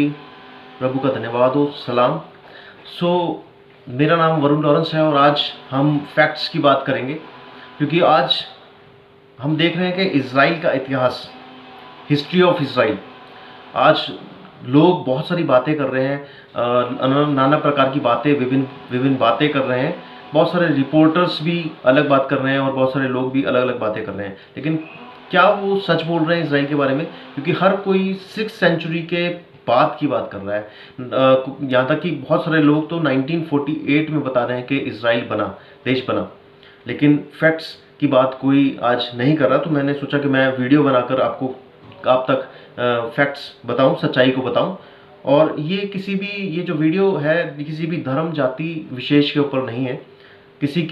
प्रभु का धन्यवाद हो, सलाम। सो मेरा नाम वरुण लॉरेंस है और आज हम फैक्ट्स की बात करेंगे, क्योंकि आज हम देख रहे हैं कि इज़राइल का इतिहास, हिस्ट्री ऑफ इज़राइल। आज लोग बहुत सारी बातें कर रहे हैं, नाना प्रकार की बातें, विभिन्न विभिन्न बातें कर रहे हैं। बहुत सारे रिपोर्टर्स भी अलग बात कर रहे हैं और बहुत सारे लोग भी अलग अलग बातें कर रहे हैं, लेकिन क्या वो सच बोल रहे हैं इज़राइल के बारे में? क्योंकि हर कोई 6th सेंचुरी के बाद की बात कर रहा है। यहाँ तक कि बहुत सारे लोग तो 1948 में बता रहे हैं कि इज़राइल बना, देश बना, लेकिन फैक्ट्स की बात कोई आज नहीं कर रहा। तो मैंने सोचा कि मैं वीडियो बनाकर आप तक फैक्ट्स बताऊं, सच्चाई को बताऊं। और ये जो वीडियो है किसी भी धर्म जाति विशेष के ऊपर नहीं है, किसी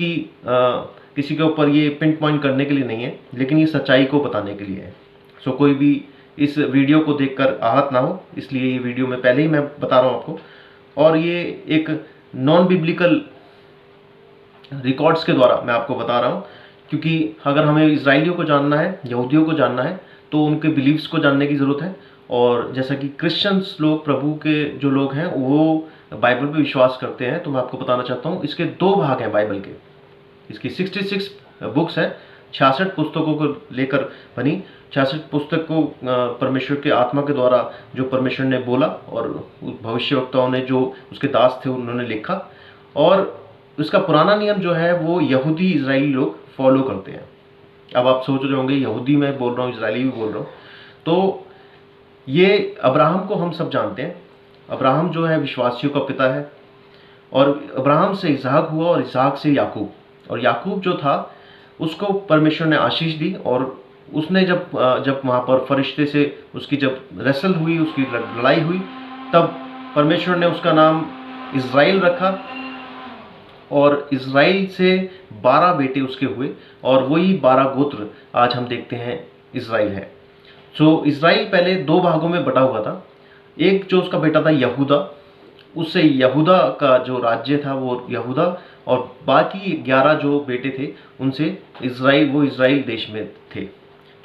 के ऊपर ये पिन पॉइंट करने के लिए नहीं है, लेकिन ये सच्चाई को बताने के लिए है। सो कोई भी इस वीडियो को देखकर आहत ना हो, इसलिए ये वीडियो में पहले ही मैं बता रहा हूँ आपको। और ये एक नॉन बिब्लिकल रिकॉर्ड्स के द्वारा मैं आपको बता रहा हूँ, क्योंकि अगर हमें इजराइलियों को जानना है, यहूदियों को जानना है, तो उनके बिलीव्स को जानने की ज़रूरत है। और जैसा कि क्रिश्चियंस लोग, प्रभु के जो लोग हैं, वो बाइबल पे विश्वास करते हैं, तो मैं आपको बताना चाहता हूँ। इसके 2 भाग हैं बाइबल के। इसकी 66 बुक्स हैं, 66 पुस्तकों को लेकर बनी। 66 पुस्तक को परमेश्वर के आत्मा के द्वारा जो परमेश्वर ने बोला और भविष्यवक्ताओं ने, जो उसके दास थे, उन्होंने लिखा। और इसका पुराना नियम जो है वो यहूदी इजरायली लोग फॉलो करते हैं। अब आप सोच रहे होंगे यहूदी मैं बोल रहा हूँ, इजरायली भी बोल रहा हूँ। तो ये अब्राहम को हम सब जानते हैं। अब्राहम जो है विश्वासियों का पिता है, और अब्राहम से इसहाक हुआ और इसहाक से याकूब। और याकूब जो था उसको परमेश्वर ने आशीष दी, और उसने जब वहाँ पर फरिश्ते से उसकी जब रेसल हुई, उसकी लड़ाई हुई, तब परमेश्वर ने उसका नाम इज़राइल रखा। और इज़राइल से 12 बेटे उसके हुए, और वही 12 गोत्र आज हम देखते हैं इज़राइल है। सो इज़राइल पहले 2 भागों में बटा हुआ था। एक जो उसका बेटा था यहूदा, उससे यहूदा का जो राज्य था वो यहूदा, और बाकी 11 जो बेटे थे उनसे इज़राइल देश में थे।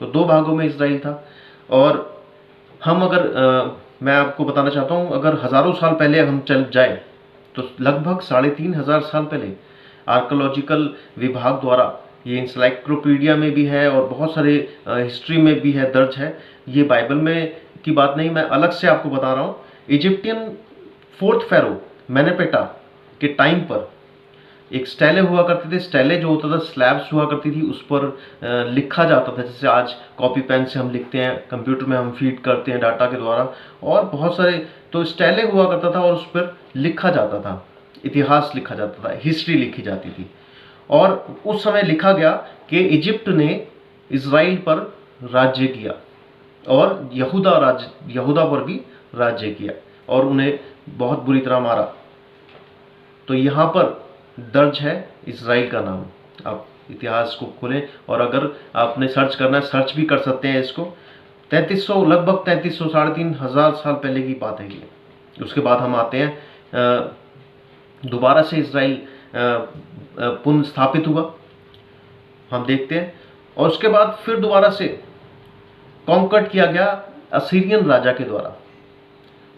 तो 2 भागों में इज़राइल था। और मैं आपको बताना चाहता हूँ, अगर हज़ारों साल पहले हम चल जाए, तो लगभग 3,500 साल पहले आर्कोलॉजिकल विभाग द्वारा, ये इंसाइक्लोपीडिया में भी है और बहुत सारे हिस्ट्री में भी है, दर्ज है। ये बाइबल में की बात नहीं, मैं अलग से आपको बता रहा हूँ। इजिप्टियन 4th फेरो मेनेपेटा के टाइम पर एक स्टेले हुआ करते थे। स्टेले जो होता था, स्लैब्स हुआ करती थी, उस पर लिखा जाता था, जैसे आज कॉपी पेन से हम लिखते हैं, कंप्यूटर में हम फीड करते हैं डाटा के द्वारा, और बहुत सारे। तो स्टेले हुआ करता था और उस पर लिखा जाता था, इतिहास लिखा जाता था, हिस्ट्री लिखी जाती थी। और उस समय लिखा गया कि इजिप्ट ने इज़राइल पर राज्य किया और यहूदा पर भी राज्य किया, और उन्हें बहुत बुरी तरह मारा। तो यहाँ पर दर्ज है इज़राइल का नाम। आप इतिहास को खोलें, और अगर आपने सर्च करना है, सर्च भी कर सकते हैं इसको। 3300, लगभग 3300, 3,500 साल पहले की बात है ये। उसके बाद हम आते हैं, दोबारा से इज़राइल पुनः स्थापित हुआ, हम देखते हैं। और उसके बाद फिर दोबारा से कॉन्कर्ड किया गया असीरियन राजा के द्वारा,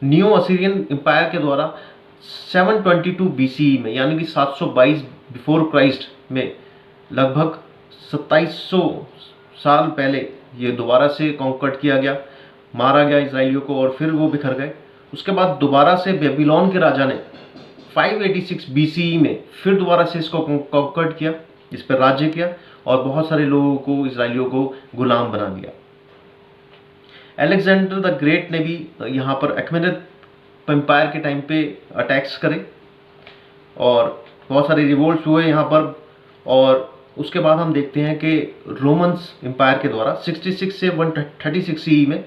न्यू असीरियन एम्पायर के द्वारा 722 BCE में, यानी कि 722 बिफोर क्राइस्ट में, लगभग 2700 साल पहले ये दोबारा से कॉन्कर्ड किया गया, मारा गया इजराइलियों को, और फिर वो बिखर गए। उसके बाद दोबारा से बेबीलोन के राजा ने 586 BCE में फिर दोबारा से इसको कॉन्कर्ड किया, इस पर राज्य किया, और बहुत सारे लोगों को, इजराइलियों को गुलाम बना दिया। अलेक्जेंडर द ग्रेट ने भी यहाँ पर अखमेनिद एम्पायर के टाइम पे अटैक्स करे, और बहुत सारे रिवोल्ट्स हुए यहाँ पर। और उसके बाद हम देखते हैं कि रोमन्स एम्पायर के द्वारा 66 से 136 CE में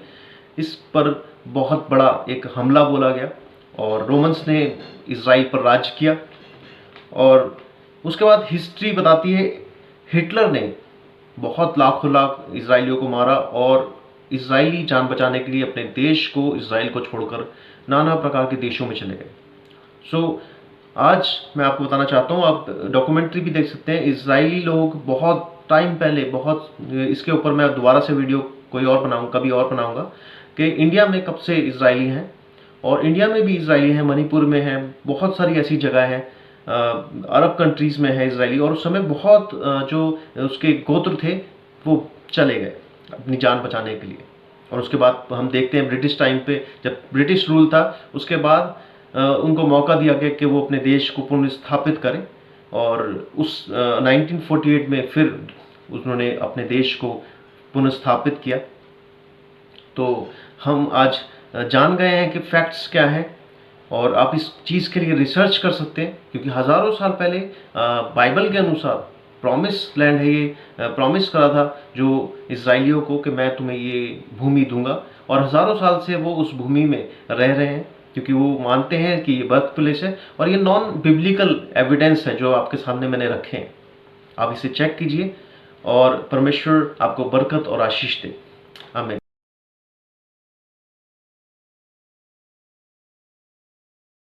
इस पर बहुत बड़ा एक हमला बोला गया, और रोमन्स ने इज़राइल पर राज किया। और उसके बाद हिस्ट्री बताती है हिटलर ने बहुत लाखों लाख इजरायलियों को मारा, और इजरायली जान बचाने के लिए अपने देश को, इजराइल को छोड़कर नाना प्रकार के देशों में चले गए। सो आज मैं आपको बताना चाहता हूँ, आप डॉक्यूमेंट्री भी देख सकते हैं। इजरायली लोग बहुत टाइम पहले, इसके ऊपर मैं दोबारा से वीडियो कभी और बनाऊंगा कि इंडिया में कब से इजरायली हैं, और इंडिया में भी इसराइली हैं, मणिपुर में हैं, बहुत सारी ऐसी जगह हैं, अरब कंट्रीज़ में है इसराइली। और उस समय बहुत जो उसके गोत्र थे वो चले गए अपनी जान बचाने के लिए। और उसके बाद हम देखते हैं ब्रिटिश टाइम पे, जब ब्रिटिश रूल था, उसके बाद उनको मौका दिया गया कि वो अपने देश को पुनर्स्थापित करें। और उस 1948 में फिर उन्होंने अपने देश को पुनर्स्थापित किया। तो हम आज जान गए हैं कि फैक्ट्स क्या हैं, और आप इस चीज़ के लिए रिसर्च कर सकते हैं, क्योंकि हज़ारों साल पहले बाइबल के अनुसार प्रॉमिस लैंड है ये, प्रॉमिस करा था जो इसराइलियों को कि मैं तुम्हें ये भूमि दूंगा। और हज़ारों साल से वो उस भूमि में रह रहे हैं, क्योंकि वो मानते हैं कि ये बर्थ प्लेस है। और ये नॉन बिब्लिकल एविडेंस है जो आपके सामने मैंने रखे हैं, आप इसे चेक कीजिए और परमेश्वर आपको बरकत और आशीष दे। आमीन।